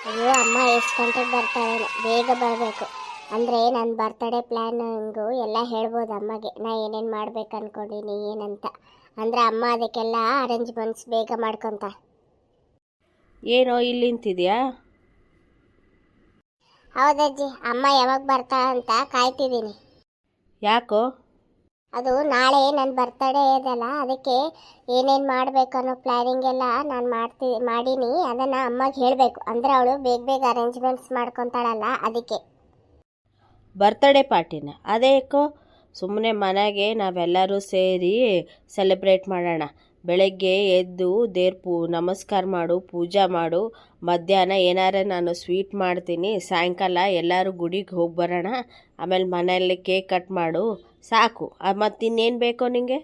ಅಯ್ಯೋ ಅಮ್ಮ ಎಷ್ಟು ಗಂಟೆಗೆ ಬರ್ತಾಳೆ, ಬೇಗ ಬರಬೇಕು. ಅಂದರೆ ನನ್ನ ಬರ್ತಡೇ ಪ್ಲ್ಯಾನಿಂಗು ಎಲ್ಲ ಹೇಳ್ಬೋದು ಅಮ್ಮಗೆ, ನಾ ಏನೇನು ಮಾಡ್ಬೇಕು ಅಂದ್ಕೊಂಡಿನಿ ಏನಂತ. ಅಂದರೆ ಅಮ್ಮ ಅದಕ್ಕೆಲ್ಲ ಅರೇಂಜ್ಮೆಂಟ್ಸ್ ಬೇಗ ಮಾಡ್ಕೊತ. ಏನೋ ಇಲ್ಲಿ ನಿಂತಿದ್ಯಾ? ಹೌದಜ್ಜಿ, ಅಮ್ಮ ಯಾವಾಗ ಬರ್ತಾ ಅಂತ ಕಾಯ್ತಿದ್ದೀನಿ. ಯಾಕೋ? ಅದು ನಾಳೆ ನನ್ನ ಬರ್ತಡೇ ಇದೆಲ್ಲ, ಅದಕ್ಕೆ ಏನೇನು ಮಾಡಬೇಕು ಅನ್ನೋ ಪ್ಲ್ಯಾನಿಂಗ್ ಎಲ್ಲ ನಾನು ಮಾಡೀನಿ. ಅದನ್ನು ಅಮ್ಮಗೆ ಹೇಳಬೇಕು, ಅಂದರೆ ಅವಳು ಬೇಗ ಬೇಗ ಅರೇಂಜ್ಮೆಂಟ್ಸ್ ಮಾಡ್ಕೊತಾಳಲ್ಲ ಅದಕ್ಕೆ. ಬರ್ತಡೇ ಪಾರ್ಟಿನ? ಅದೇ ಯಾಕೋ ಸುಮ್ಮನೆ ಮನೆಗೆ ನಾವೆಲ್ಲರೂ ಸೇರಿ ಸೆಲೆಬ್ರೇಟ್ ಮಾಡೋಣ. ಬೆಳಗ್ಗೆ ಎದ್ದು ನಮಸ್ಕಾರ ಮಾಡು, ಪೂಜೆ ಮಾಡು. ಮಧ್ಯಾಹ್ನ ಏನಾರ ನಾನು ಸ್ವೀಟ್ ಮಾಡ್ತೀನಿ. ಸಾಯಂಕಾಲ ಎಲ್ಲರೂ ಗುಡಿಗೆ ಹೋಗಿ ಬರೋಣ. ಆಮೇಲೆ ಮನೆಯಲ್ಲಿ ಕೇಕ್ ಕಟ್ ಮಾಡು, ಸಾಕು. ಮತ್ತಿನ್ನೇನು ಬೇಕೋ ನಿಂಗೆ?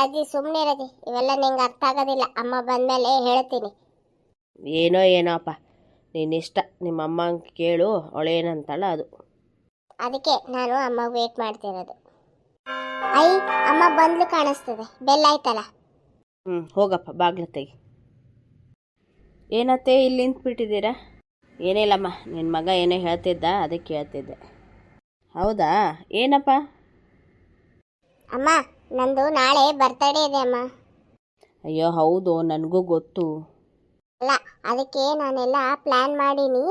ಅಜ್ಜಿ ಸುಮ್ಮನೆ ಇರದಿ, ಇವೆಲ್ಲ ನಿಂಗೆ ಅರ್ಥ ಆಗೋದಿಲ್ಲ. ಅಮ್ಮ ಬಂದಮೇಲೆ ಹೇಳ್ತೀನಿ. ಏನೋ ಅಪ್ಪ, ನಿನ್ನಿಷ್ಟ. ನಿಮ್ಮಮ್ಮ ಕೇಳು, ಅವಳೇನಂತಾಳ ಅದು. ಅದಕ್ಕೆ ನಾನು ಅಮ್ಮ ವೇಟ್ ಮಾಡ್ತಿರೋದು. ಐ ಅಮ್ಮ ಬಂದ್ಲು ಕಾಣಿಸ್ತದೆ, ಬೆಲ್ ಆಯ್ತಲ್ಲ. ಹೋಗಪ್ಪ, ಬಾಗ್ಲ ತೆಗಿ. ಏನತ್ತೆ ಇಲ್ಲಿ ನಿಂತ್ಬಿಟ್ಟಿದ್ದೀರಾ? ಏನಿಲ್ಲಮ್ಮ, ನಿನ್ನ ಮಗ ಏನೋ ಹೇಳ್ತಿದ್ದ, ಅದಕ್ಕೆ ಹೇಳ್ತಿದ್ದೆ. ಹೌದಾ? ಏನಪ್ಪ? ಅಮ್ಮ ನಂದು ನಾಳೆ ಬರ್ತಡೇ ಇದೆ ಅಮ್ಮ. ಅಯ್ಯೋ ಹೌದು, ನನಗೂ ಗೊತ್ತು. ಅಲ್ಲ, ಅದಕ್ಕೆ ನಾನೆಲ್ಲ ಪ್ಲ್ಯಾನ್ ಮಾಡೀನಿ.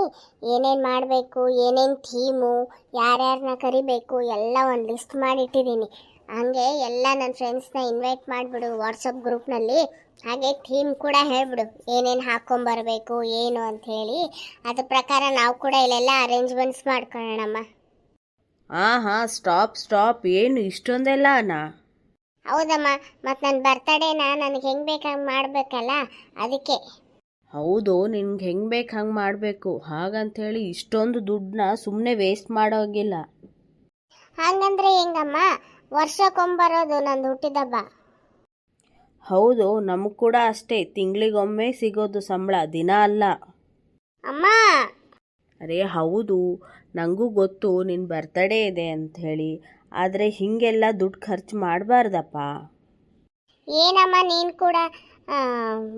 ಏನೇನು ಮಾಡಬೇಕು, ಏನೇನು ಥೀಮು, ಯಾರ್ಯಾರನ್ನ ಕರಿಬೇಕು ಎಲ್ಲ ಒಂದು ಲಿಸ್ಟ್ ಮಾಡಿಟ್ಟಿದ್ದೀನಿ. ಹಾಗೆ ಎಲ್ಲ ನನ್ನ ಫ್ರೆಂಡ್ಸ್ನ ಇನ್ವೈಟ್ ಮಾಡಿಬಿಡು ವಾಟ್ಸಪ್ ಗ್ರೂಪ್ನಲ್ಲಿ. ಹಾಗೆ ಥೀಮ್ ಕೂಡ ಹೇಳಿಬಿಡು, ಏನೇನು ಹಾಕ್ಕೊಂಬರ್ಬೇಕು ಏನು ಅಂಥೇಳಿ. ಅದ್ರ ಪ್ರಕಾರ ನಾವು ಕೂಡ ಇಲ್ಲೆಲ್ಲ ಅರೇಂಜ್ಮೆಂಟ್ಸ್ ಮಾಡ್ಕೊಳ್ಳೋಣಮ್ಮ. ಹಾಂ ಸ್ಟಾಪ್. ಏನು ಇಷ್ಟೊಂದೆಲ್ಲನಾ? ಹೌದಮ್ಮ, ಮತ್ತು ನನ್ನ ಬರ್ತಡೇನ ನನಗೆ ಹೆಂಗೆ ಬೇಕಾಗಿ ಮಾಡಬೇಕಲ್ಲ, ಅದಕ್ಕೆ. ಹೌದು, ನಿನ್ಗೆ ಹೆಂಗೆ ಬೇಕು ಹಂಗೆ ಮಾಡಬೇಕು. ಹಾಗಂಥೇಳಿ ಇಷ್ಟೊಂದು ದುಡ್ಡನ್ನ ಸುಮ್ಮನೆ ವೇಸ್ಟ್ ಮಾಡೋಗಿಲ್ಲ. ಹಾಗಂದ್ರೆ ಹೆಂಗಮ್ಮ? ವರ್ಷಕ್ಕೊಂಬರೋದು ನಂದು ಹುಟ್ಟಿದಬ್ಬ. ಹೌದು, ನಮಗೆ ಕೂಡ ಅಷ್ಟೇ. ತಿಂಗಳಿಗೊಮ್ಮೆ ಸಿಗೋದು ಸಂಬಳ, ದಿನ ಅಲ್ಲ. ಅಮ್ಮ ಅರೇ ಹೌದು, ನನಗೂ ಗೊತ್ತು ನಿನ್ನ ಬರ್ತಡೇ ಇದೆ ಅಂಥೇಳಿ. ಆದರೆ ಹೀಗೆಲ್ಲ ದುಡ್ಡು ಖರ್ಚು ಮಾಡಬಾರ್ದಪ್ಪ. ಏನಮ್ಮ ನೀನು ಕೂಡ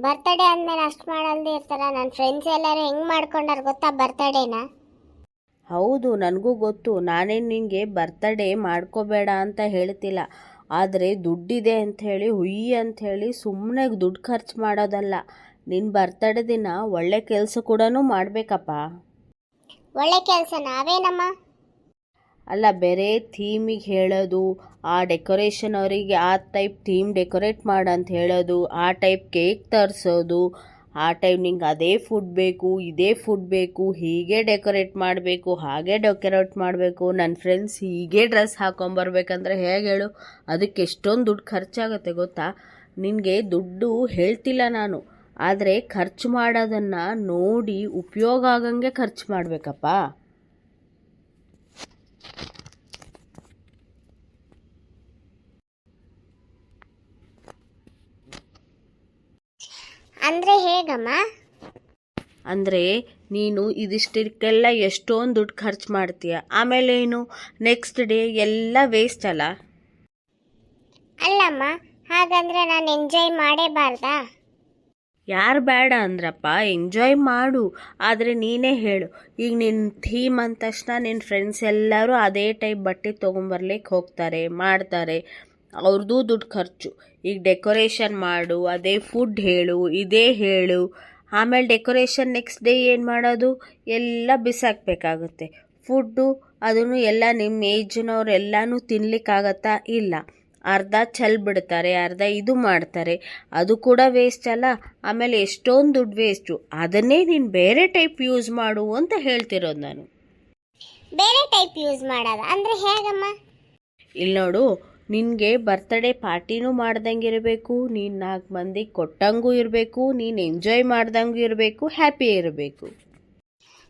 ಬರ್ತಡೇ ಅಂದಮೇಲೆ ಅಷ್ಟು ಮಾಡಲ್ದೇ ಇರ್ತಾರ? ನನ್ನ ಫ್ರೆಂಡ್ಸ್ ಎಲ್ಲರೂ ಹೆಂಗೆ ಮಾಡ್ಕೊಂಡಾರ ಗೊತ್ತಾ ಬರ್ತಡೇನ? ಹೌದು, ನನಗೂ ಗೊತ್ತು. ನಾನೇನು ನಿನಗೆ ಬರ್ತಡೇ ಮಾಡ್ಕೋಬೇಡ ಅಂತ ಹೇಳ್ತಿಲ್ಲ. ಆದರೆ ದುಡ್ಡಿದೆ ಅಂಥೇಳಿ ಅಂಥೇಳಿ ಸುಮ್ಮನೆ ದುಡ್ಡು ಖರ್ಚು ಮಾಡೋದಲ್ಲ. ನಿನ್ನ ಬರ್ತಡೇ ದಿನ ಒಳ್ಳೆ ಕೆಲಸ ಕೂಡ ಮಾಡಬೇಕಪ್ಪ. ಒಳ್ಳೆ ಕೆಲಸ ನಾವೇನಮ್ಮ? ಅಲ್ಲ, ಬೇರೆ ಥೀಮಿಗೆ ಹೇಳೋದು, ಆ ಡೆಕೋರೇಷನ್ ಅವರಿಗೆ ಆ ಟೈಪ್ ಥೀಮ್ ಡೆಕೋರೇಟ್ ಮಾಡಂತ ಹೇಳೋದು, ಆ ಟೈಪ್ ಕೇಕ್ ತರಿಸೋದು, ಆ ಟೈಮ್ ನಿಂಗೆ ಅದೇ ಫುಡ್ ಬೇಕು, ಇದೇ ಫುಡ್ ಬೇಕು, ಹೀಗೆ ಡೆಕೋರೇಟ್ ಮಾಡಬೇಕು, ಹಾಗೆ ಡೆಕೋರೇಟ್ ಮಾಡಬೇಕು, ನನ್ನ ಫ್ರೆಂಡ್ಸ್ ಹೀಗೆ ಡ್ರೆಸ್ ಹಾಕ್ಕೊಂಬರ್ಬೇಕಂದ್ರೆ ಹೇಗೆ ಹೇಳು? ಅದಕ್ಕೆ ಎಷ್ಟೊಂದು ದುಡ್ಡು ಖರ್ಚಾಗುತ್ತೆ ಗೊತ್ತಾ? ನಿನಗೆ ದುಡ್ಡು ಹೇಳ್ತಿಲ್ಲ ನಾನು, ಆದರೆ ಖರ್ಚು ಮಾಡೋದನ್ನು ನೋಡಿ ಉಪಯೋಗ ಆಗಂಗೆ ಖರ್ಚು ಮಾಡಬೇಕಪ್ಪ. ಅಂದರೆ ಹೇಗಮ್ಮ? ಅಂದರೆ ನೀನು ಇದಿಷ್ಟಕ್ಕೆಲ್ಲ ಎಷ್ಟೊಂದು ದುಡ್ಡು ಖರ್ಚು ಮಾಡ್ತೀಯ, ಆಮೇಲೆ ಏನು ನೆಕ್ಸ್ಟ್ ಡೇ ಎಲ್ಲ ವೇಸ್ಟ್ ಅಲ್ಲ? ಅಲ್ಲಮ್ಮ, ಹಾಗಂದ್ರೆ ನಾನು ಎಂಜಾಯ್ ಮಾಡೇಬಾರ್ದಾ? ಯಾರು ಬೇಡ ಅಂದ್ರಪ್ಪ? ಎಂಜಾಯ್ ಮಾಡು. ಆದರೆ ನೀನೇ ಹೇಳು, ಈಗ ನಿನ್ನ ಥೀಮ್ ಅಂದ ತಕ್ಷಣ ನಿನ್ನ ಫ್ರೆಂಡ್ಸ್ ಎಲ್ಲರೂ ಅದೇ ಟೈಪ್ ಬಟ್ಟೆ ತೊಗೊಂಬರ್ಲಿಕ್ಕೆ ಹೋಗ್ತಾರೆ, ಮಾಡ್ತಾರೆ. ಅವ್ರದ್ದು ದುಡ್ಡು ಖರ್ಚು. ಈಗ ಡೆಕೋರೇಷನ್ ಮಾಡು, ಅದೇ ಫುಡ್ ಹೇಳು, ಇದೇ ಹೇಳು. ಆಮೇಲೆ ಡೆಕೋರೇಷನ್ ನೆಕ್ಸ್ಟ್ ಡೇ ಏನು ಮಾಡೋದು? ಎಲ್ಲ ಬಿಸಾಕಬೇಕಾಗುತ್ತೆ. ಫುಡ್ಡು ಅದನ್ನು ಎಲ್ಲ ನಿಮ್ಮ ಏಜ್ನವ್ರು ಎಲ್ಲನೂ ತಿನ್ಲಿಕ್ಕಾಗತ್ತಾ? ಇಲ್ಲ. ಅರ್ಧ ಬಿಡ್ತಾರೆ, ಅರ್ಧ ಇದು ಮಾಡ್ತಾರೆ. ಅದು ಕೂಡ ವೇಸ್ಟ್ ಅಲ್ಲ? ಆಮೇಲೆ ಎಷ್ಟೊಂದು ದುಡ್ಡು ವೇಸ್ಟು. ಅದನ್ನೇ ನೀನು ಬೇರೆ ಟೈಪ್ ಯೂಸ್ ಮಾಡು ಅಂತ ಹೇಳ್ತಿರೋದು ನಾನು. ಬೇರೆ ಟೈಪ್ ಯೂಸ್ ಮಾಡೋದು ಅಂದರೆ ಹೇಗಮ್ಮ? ಇಲ್ಲಿ ನೋಡು, ನಿನಗೆ ಬರ್ತಡೇ ಪಾರ್ಟಿನೂ ಮಾಡ್ದಂಗೆ ಇರಬೇಕು, ನೀನು 4 ಮಂದಿಗೆ ಕೊಟ್ಟಂಗೂ ಇರಬೇಕು, ನೀನು ಎಂಜಾಯ್ ಮಾಡ್ದಂಗೂ ಇರಬೇಕು, ಹ್ಯಾಪಿ ಇರಬೇಕು.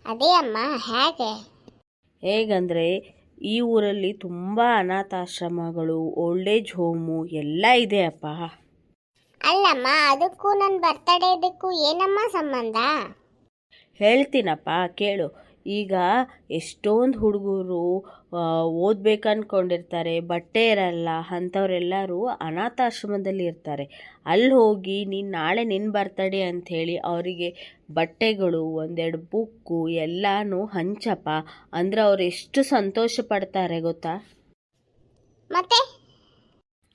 ಅದೇ ಅಮ್ಮ, ಹೇಗಂದರೆ ಈ ಊರಲ್ಲಿ ತುಂಬ ಅನಾಥಾಶ್ರಮಗಳು, ಓಲ್ಡ್ ಏಜ್ ಹೋಮು ಎಲ್ಲ ಇದೆ ಅಪ್ಪ. ಅಲ್ಲಮ್ಮ, ಅದಕ್ಕೂ ನನ್ನ ಬರ್ತಡೇ ಇದಕ್ಕೂ ಏನಮ್ಮ ಸಂಬಂಧ? ಹೇಳ್ತೀನಪ್ಪ ಕೇಳು. ಈಗ ಎಷ್ಟೊಂದು ಹುಡುಗರು ಓದ್ಬೇಕು ಅಂದ್ಕೊಂಡಿರ್ತಾರೆ, ಬಟ್ಟೆ ಇರಲ್ಲ, ಅಂಥವರೆಲ್ಲರೂ ಅನಾಥಾಶ್ರಮದಲ್ಲಿ ಇರ್ತಾರೆ. ಅಲ್ಲಿ ಹೋಗಿ ನೀನು ನಾಳೆ ನಿನ್ನ ಬರ್ತಡೇ ಅಂಥೇಳಿ ಅವರಿಗೆ ಬಟ್ಟೆಗಳು, ಒಂದೆರಡು ಬುಕ್ಕು ಎಲ್ಲನೂ ಹಂಚಪ್ಪ. ಅಂದ್ರೆ ಅವ್ರು ಎಷ್ಟು ಸಂತೋಷ ಪಡ್ತಾರೆ ಗೊತ್ತಾ. ಮತ್ತೆ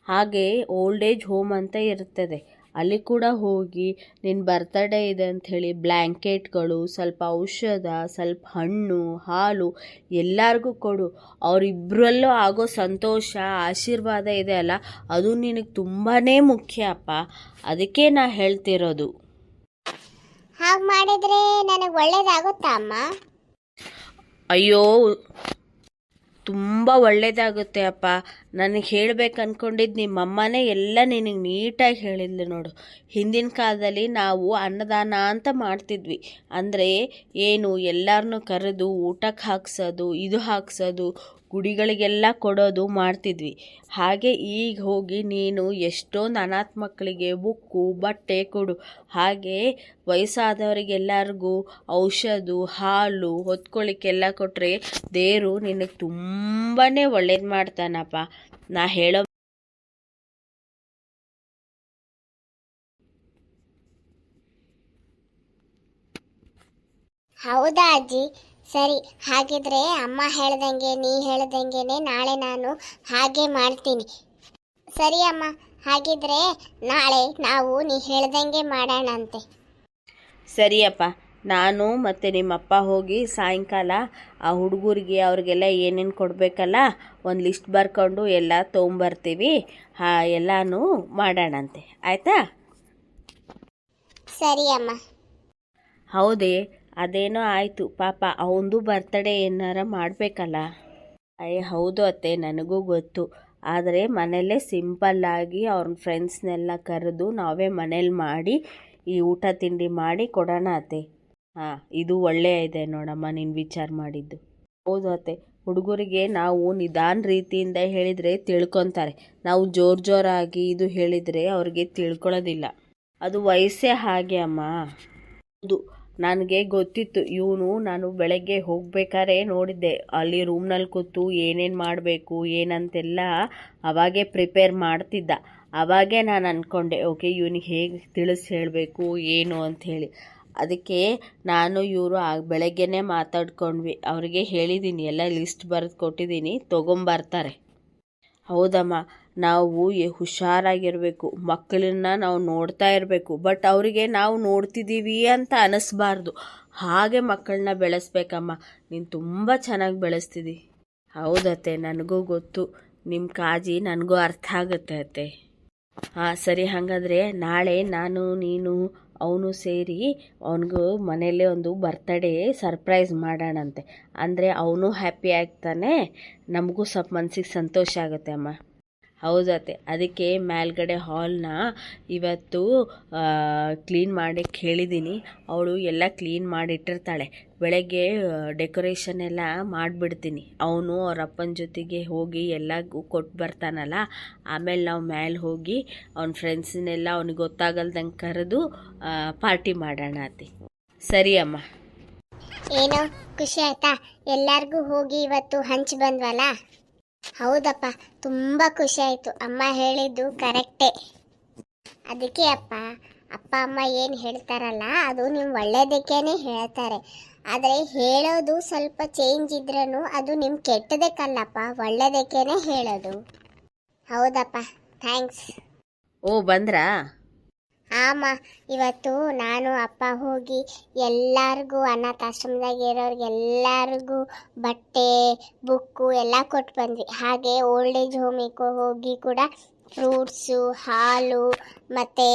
ಹಾಗೆ ಓಲ್ಡ್ ಏಜ್ ಹೋಮ್ ಅಂತ ಇರ್ತದೆ, ಅಲ್ಲಿ ಕೂಡ ಹೋಗಿ ನಿನ್ನ ಬರ್ತಡೇ ಇದೆ ಅಂಥೇಳಿ ಬ್ಲ್ಯಾಂಕೆಟ್ಗಳು, ಸ್ವಲ್ಪ ಔಷಧ, ಸ್ವಲ್ಪ ಹಣ್ಣು, ಹಾಲು ಎಲ್ಲರಿಗೂ ಕೊಡು. ಅವರಿಬ್ಬರಲ್ಲೂ ಆಗೋ ಸಂತೋಷ, ಆಶೀರ್ವಾದ ಇದೆ ಅಲ್ಲ, ಅದು ನಿನಗೆ ತುಂಬಾ ಮುಖ್ಯ ಅಪ್ಪ. ಅದಕ್ಕೆ ನಾ ಹೇಳ್ತಿರೋದು. ಹಾಗೆ ಮಾಡಿದರೆ ನನಗೆ ಒಳ್ಳೇದಾಗುತ್ತಾ ಅಮ್ಮ? ಅಯ್ಯೋ, ತುಂಬ ಒಳ್ಳೆಯದಾಗುತ್ತೆ ಅಪ್ಪ. ನನಗೆ ಹೇಳ್ಬೇಕು ಅಂದ್ಕೊಂಡಿದ್ದು ನಿಮ್ಮಮ್ಮನೇ ಎಲ್ಲ ನಿನಗೆ ನೀಟಾಗಿ ಹೇಳಿದ್ಲು ನೋಡು. ಹಿಂದಿನ ಕಾಲದಲ್ಲಿ ನಾವು ಅನ್ನದಾನ ಅಂತ ಮಾಡ್ತಿದ್ವಿ. ಅಂದರೆ ಏನು, ಎಲ್ಲರನ್ನೂ ಕರೆದು ಊಟಕ್ಕೆ ಹಾಕ್ಸೋದು, ಇದು ಹಾಕ್ಸೋದು, ಗುಡಿಗಳಿಗೆಲ್ಲ ಕೊಡೋದು ಮಾಡ್ತಿದ್ವಿ. ಹಾಗೆ ಈಗ ಹೋಗಿ ನೀನು ಎಷ್ಟೊಂದು ಅನಾಥ ಮಕ್ಕಳಿಗೆ ಬುಕ್ಕು, ಬಟ್ಟೆ ಕೊಡು. ಹಾಗೆ ವಯಸ್ಸಾದವರಿಗೆಲ್ಲರಿಗೂ ಔಷಧ, ಹಾಲು ಹೊತ್ಕೊಳ್ಳಿಕ್ಕೆಲ್ಲ ಕೊಟ್ಟರೆ ದೇವರು ನಿನಗೆ ತುಂಬಾ ಒಳ್ಳೇದು ಮಾಡ್ತಾನಪ್ಪ. ನಾ ಹೇಳೋ ಹೌದಾ ಅಜ್ಜಿ? ಸರಿ, ಹಾಗಿದ್ರೆ ಅಮ್ಮ ಹೇಳ್ದಂಗೆ ನೀ ಹೇಳ್ದಂಗೆನೆ ನಾಳೆ ನಾನು ಹಾಗೆ ಮಾಡ್ತೀನಿ. ಸರಿ ಅಮ್ಮ, ಹಾಗಿದ್ರೆ ನಾಳೆ ನಾವು ನೀ ಹೇಳ್ದಂಗೆ ಮಾಡೋಣಂತೆ. ಸರಿಯಪ್ಪ. ನಾನು ಮತ್ತು ನಿಮ್ಮಪ್ಪ ಹೋಗಿ ಸಾಯಂಕಾಲ ಆ ಹುಡುಗರಿಗೆ ಅವ್ರಿಗೆಲ್ಲ ಏನೇನು ಕೊಡಬೇಕಲ್ಲ ಒಂದು ಲಿಸ್ಟ್ ಬರ್ಕೊಂಡು ಎಲ್ಲ ತೊಗೊಂಬರ್ತೀವಿ. ಎಲ್ಲನೂ ಮಾಡೋಣಂತೆ, ಆಯಿತಾ? ಸರಿ ಅಮ್ಮ. ಹೌದೇ, ಅದೇನೋ ಆಯಿತು. ಪಾಪ ಅವನದು ಬರ್ತಡೇ ಏನಾರ ಮಾಡಬೇಕಲ್ಲ. ಹೌದು ಅತ್ತೆ, ನನಗೂ ಗೊತ್ತು. ಆದರೆ ಮನೆಯಲ್ಲೇ ಸಿಂಪಲ್ಲಾಗಿ ಅವ್ರ ಫ್ರೆಂಡ್ಸ್ನೆಲ್ಲ ಕರೆದು ನಾವೇ ಮನೇಲಿ ಮಾಡಿ ಈ ಊಟ ತಿಂಡಿ ಮಾಡಿ ಕೊಡೋಣ ಅತ್ತೆ. ಹಾಂ, ಇದು ಒಳ್ಳೆಯ ಇದೆ ನೋಡಮ್ಮ ನೀನು ವಿಚಾರ ಮಾಡಿದ್ದು. ಹೌದು ಅತ್ತೆ, ಹುಡುಗರಿಗೆ ನಾವು ನಿಧಾನ ರೀತಿಯಿಂದ ಹೇಳಿದರೆ ತಿಳ್ಕೊತಾರೆ. ನಾವು ಜೋರಾಗಿ ಇದು ಹೇಳಿದರೆ ಅವ್ರಿಗೆ ತಿಳ್ಕೊಳ್ಳೋದಿಲ್ಲ. ಅದು ವಯಸ್ಸೇ ಹಾಗೆ ಅಮ್ಮ. ಹೌದು, ನನಗೆ ಗೊತ್ತಿತ್ತು. ನಾನು ಬೆಳಗ್ಗೆ ಹೋಗ್ಬೇಕಾದ್ರೆ ನೋಡಿದ್ದೆ, ಅಲ್ಲಿ ರೂಮ್ನಲ್ಲಿ ಕೂತು ಏನೇನು ಮಾಡಬೇಕು ಏನಂತೆಲ್ಲ ಅವಾಗೇ ಪ್ರಿಪೇರ್ ಮಾಡ್ತಿದ್ದ. ಅವಾಗೇ ನಾನು ಅಂದ್ಕೊಂಡೆ, ಓಕೆ ಇವನಿಗೆ ಹೇಗೆ ತಿಳಿಸಿ ಹೇಳಬೇಕು ಏನು ಅಂಥೇಳಿ. ಅದಕ್ಕೆ ನಾನು ಬೆಳಗ್ಗೆನೇ ಮಾತಾಡ್ಕೊಂಡ್ವಿ. ಅವರಿಗೆ ಹೇಳಿದ್ದೀನಿ, ಎಲ್ಲ ಲಿಸ್ಟ್ ಬರೆದು ಕೊಟ್ಟಿದ್ದೀನಿ, ತೊಗೊಂಬರ್ತಾರೆ. ಹೌದಮ್ಮ, ನಾವು ಹುಷಾರಾಗಿರಬೇಕು. ಮಕ್ಕಳನ್ನ ನಾವು ನೋಡ್ತಾ ಇರಬೇಕು, ಬಟ್ ಅವರಿಗೆ ನಾವು ನೋಡ್ತಿದ್ದೀವಿ ಅಂತ ಅನ್ನಿಸ್ಬಾರ್ದು. ಹಾಗೆ ಮಕ್ಕಳನ್ನ ಬೆಳೆಸ್ಬೇಕಮ್ಮ. ನೀನು ತುಂಬ ಚೆನ್ನಾಗಿ ಬೆಳೆಸ್ತಿದ್ದಿ. ಹೌದತ್ತೆ, ನನಗೂ ಗೊತ್ತು. ನಿಮ್ಮ ಕಾಳಜಿ ನನಗೂ ಅರ್ಥ ಆಗುತ್ತೆ ಅತ್ತೆ. ಹಾಂ ಸರಿ, ಹಾಗಾದರೆ ನಾಳೆ ನಾನು ನೀನು ಅವನು ಸೇರಿ ಅವನಿಗೂ ಮನೆಯಲ್ಲೇ ಒಂದು ಬರ್ತಡೇ ಸರ್ಪ್ರೈಸ್ ಮಾಡೋಣಂತೆ. ಅಂದರೆ ಅವನು ಹ್ಯಾಪಿ ಆಗ್ತಾನೆ, ನಮಗೂ ಸ್ವಲ್ಪ ಮನಸ್ಸಿಗೆ ಸಂತೋಷ ಆಗುತ್ತೆ ಅಮ್ಮ. ಹೌದತ್ತೆ, ಅದಕ್ಕೆ ಮೇಲ್ಗಡೆ ಹಾಲ್ನ ಇವತ್ತು ಕ್ಲೀನ್ ಮಾಡೋಕ್ಕೆ ಹೇಳಿದ್ದೀನಿ. ಅವಳು ಎಲ್ಲ ಕ್ಲೀನ್ ಮಾಡಿಟ್ಟಿರ್ತಾಳೆ. ಬೆಳಗ್ಗೆ ಡೆಕೋರೇಷನ್ ಎಲ್ಲ ಮಾಡಿಬಿಡ್ತೀನಿ. ಅವನು ಅವ್ರ ಅಪ್ಪನ ಜೊತೆಗೆ ಹೋಗಿ ಎಲ್ಲಗೂ ಕೊಟ್ಟು ಬರ್ತಾನಲ್ಲ, ಆಮೇಲೆ ನಾವು ಮೇಲೆ ಹೋಗಿ ಅವ್ನ ಫ್ರೆಂಡ್ಸನ್ನೆಲ್ಲ ಅವ್ನಿಗೆ ಗೊತ್ತಾಗಲ್ದಂಗೆ ಕರೆದು ಪಾರ್ಟಿ ಮಾಡೋಣ ಅತ್ತಿ. ಸರಿ ಅಮ್ಮ. ಏನೋ ಖುಷಿ ಆಯ್ತಾ? ಎಲ್ಲರಿಗೂ ಹೋಗಿ ಇವತ್ತು ಹಂಚಿ ಬಂದ್ವಲ್ಲ. ಹೌದಪ್ಪ, ತುಂಬ ಖುಷಿ ಆಯಿತು. ಅಮ್ಮ ಹೇಳಿದ್ದು ಕರೆಕ್ಟೇ. ಅದಕ್ಕೆ ಅಪ್ಪ ಅಮ್ಮ ಏನು ಹೇಳ್ತಾರಲ್ಲ, ಅದು ನಿಮ್ಮ ಒಳ್ಳೇದಕ್ಕೇ ಹೇಳ್ತಾರೆ. ಆದರೆ ಹೇಳೋದು ಸ್ವಲ್ಪ ಚೇಂಜ್ ಇದ್ರೂ ಅದು ನಿಮ್ಮ ಕೆಟ್ಟದಕ್ಕಲ್ಲಪ್ಪ, ಒಳ್ಳೇದಕ್ಕೇ ಹೇಳೋದು. ಹೌದಪ್ಪ, ಥ್ಯಾಂಕ್ಸ್. ಓ, ಬಂದ್ರಾ? ಆಮ, ಇವತ್ತು ನಾನು ಅಪ್ಪ ಹೋಗಿ ಎಲ್ಲರಿಗೂ ಅನಾಥಾಶ್ರಮದಾಗ ಇರೋರಿಗೆಲ್ಲರಿಗೂ ಬಟ್ಟೆ, ಬುಕ್ಕು ಎಲ್ಲ ಕೊಟ್ಟು ಬಂದ್ವಿ. ಹಾಗೆ ಓಲ್ಡ್ ಏಜ್ ಹೋಮಿಗೆ ಹೋಗಿ ಕೂಡ ಫ್ರೂಟ್ಸು, ಹಾಲು ಮತ್ತು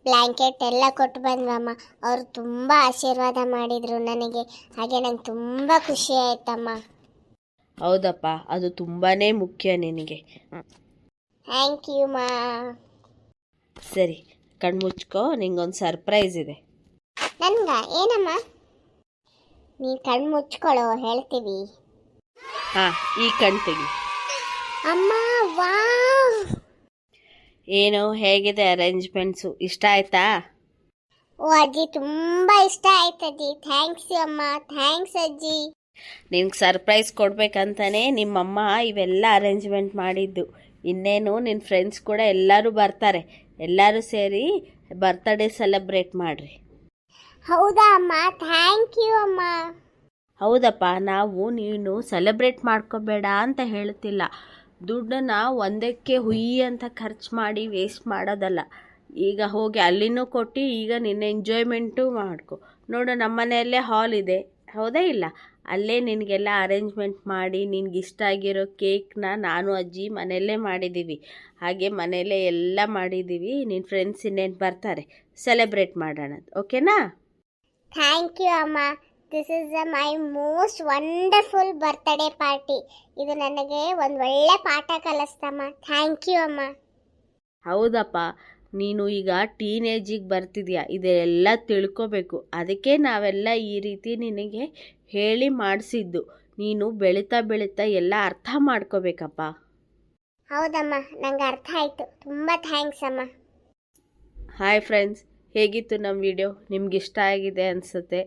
ಬ್ಲ್ಯಾಂಕೆಟ್ ಎಲ್ಲ ಕೊಟ್ಟು ಬಂದ್ವಮ್ಮ. ಅವರು ತುಂಬ ಆಶೀರ್ವಾದ ಮಾಡಿದರು ನನಗೆ. ಹಾಗೆ ನಂಗೆ ತುಂಬ ಖುಷಿ ಆಯ್ತಮ್ಮ. ಹೌದಪ್ಪ, ಅದು ತುಂಬಾ ಮುಖ್ಯ ನಿನಗೆ. ಥ್ಯಾಂಕ್ ಯು ಮಾ. ಸರಿ, ಕಣ್ಮುಚ್ಕೋ, ನಿಂಗೊಂದು ಸರ್ಪ್ರೈಸ್ ಇದೆ. ನನ್ಗ ಏನಮ್ಮ? ನೀ ಕಣ್ಣು ಮುಚ್ಕೊಳ್ಳೋ, ಹೇಳ್ತೀವಿ. ಹಾಂ, ಈ ಕಣ್ ತೆಗಿ. ಅಮ್ಮ, ವಾವ್! ಏನು, ಹೇಗಿದೆ ಅರೇಂಜ್ಮೆಂಟ್ಸು? ಇಷ್ಟ ಆಯ್ತಾ? ಓ ಅಜ್ಜಿ ತುಂಬ ಇಷ್ಟ ಆಯ್ತು ಅಜ್ಜಿ. ಥ್ಯಾಂಕ್ಸ್ ಅಮ್ಮ, ಥ್ಯಾಂಕ್ಸ್ ಅಜ್ಜಿ. ನಿನ್ಗೆ ಸರ್ಪ್ರೈಸ್ ಕೊಡ್ಬೇಕಂತಾನೆ ನಿಮ್ಮಮ್ಮ ಇವೆಲ್ಲ ಅರೇಂಜ್ಮೆಂಟ್ ಮಾಡಿದ್ದು. ಇನ್ನೇನು ನಿನ್ನ ಫ್ರೆಂಡ್ಸ್ ಕೂಡ ಎಲ್ಲರೂ ಬರ್ತಾರೆ. ಎಲ್ಲರೂ ಸೇರಿ ಬರ್ತ್ಡೇ ಸೆಲೆಬ್ರೇಟ್ ಮಾಡಿರಿ. ಹೌದಾ ಅಮ್ಮ, ಥ್ಯಾಂಕ್ ಯು ಅಮ್ಮ. ಹೌದಪ್ಪ, ನಾವು ನೀನು ಸೆಲೆಬ್ರೇಟ್ ಮಾಡ್ಕೋಬೇಡ ಅಂತ ಹೇಳ್ತಿಲ್ಲ. ದುಡ್ಡನ್ನು ಒಂದಕ್ಕೆ ಹುಯ್ಯಿ ಅಂತ ಖರ್ಚು ಮಾಡಿ ವೇಸ್ಟ್ ಮಾಡೋದಲ್ಲ. ಈಗ ಹೋಗಿ ಅಲ್ಲಿನೂ ಕೊಟ್ಟು ಈಗ ನಿನ್ನ ಎಂಜಾಯ್ಮೆಂಟು ಮಾಡ್ಕೊ. ನೋಡು, ನಮ್ಮ ಮನೆಯಲ್ಲೇ ಹಾಲ್ ಇದೆ, ಹೌದಾ ಇಲ್ಲ? ಅಲ್ಲೇ ನಿನಗೆಲ್ಲ ಅರೇಂಜ್ಮೆಂಟ್ ಮಾಡಿ ನಿನಗಿಷ್ಟ ಆಗಿರೋ ಕೇಕ್ನ ನಾನು ಅಜ್ಜಿ ಮನೆಯಲ್ಲೇ ಮಾಡಿದ್ದೀವಿ. ಹಾಗೆ ಮನೆಯಲ್ಲೇ ಎಲ್ಲ ಮಾಡಿದ್ದೀವಿ. ನಿನ್ನ ಫ್ರೆಂಡ್ಸ್ ಇನ್ನೇನು ಬರ್ತಾರೆ, ಸೆಲೆಬ್ರೇಟ್ ಮಾಡೋಣ, ಓಕೆನಾ? ಥ್ಯಾಂಕ್ ಯು ಅಮ್ಮ. This is my most wonderful birthday party. ಇದು ನನಗೆ ಒಂದು ಒಳ್ಳೆ ಪಾಠ ಕಲಿಸ್ತಮ್ಮ. ಥ್ಯಾಂಕ್ ಯು ಅಮ್ಮ. ಹೌದಪ್ಪ, ನೀನು ಈಗ ಟೀನೇಜಿಗೆ ಬರ್ತಿದ್ಯಾ, ಇದೆಲ್ಲ ತಿಳ್ಕೊಬೇಕು. ಅದಕ್ಕೆ ನಾವೆಲ್ಲ ಈ ರೀತಿ ನಿನಗೆ ಹೇಳಿ ಮಾಡಿಸಿದ್ದು. ನೀನು ಬೆಳೀತಾ ಬೆಳೀತಾ ಎಲ್ಲ ಅರ್ಥ ಮಾಡ್ಕೋಬೇಕಪ್ಪ. ಹೌದಮ್ಮ, ನಂಗೆ ಅರ್ಥ ಆಯಿತು. ತುಂಬ ಥ್ಯಾಂಕ್ಸ್ ಅಮ್ಮ. ಹಾಯ್ ಫ್ರೆಂಡ್ಸ್, ಹೇಗಿತ್ತು ನಮ್ಮ ವಿಡಿಯೋ? ನಿಮ್ಗೆ ಇಷ್ಟ ಆಗಿದೆ ಅನಿಸುತ್ತೆ.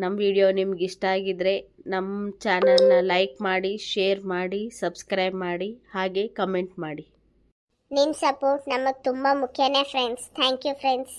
ನಮ್ಮ ವಿಡಿಯೋ ನಿಮ್ಗೆ ಇಷ್ಟ ಆಗಿದ್ರೆ ನಮ್ಮ ಚಾನಲ್ನ ಲೈಕ್ ಮಾಡಿ, ಶೇರ್ ಮಾಡಿ, ಸಬ್ಸ್ಕ್ರೈಬ್ ಮಾಡಿ, ಹಾಗೆ ಕಮೆಂಟ್ ಮಾಡಿ. ನಿಮ್ಮ ಸಪೋರ್ಟ್ ನಮಗೆ ತುಂಬ ಮುಖ್ಯನೇ ಫ್ರೆಂಡ್ಸ್. Thank you friends.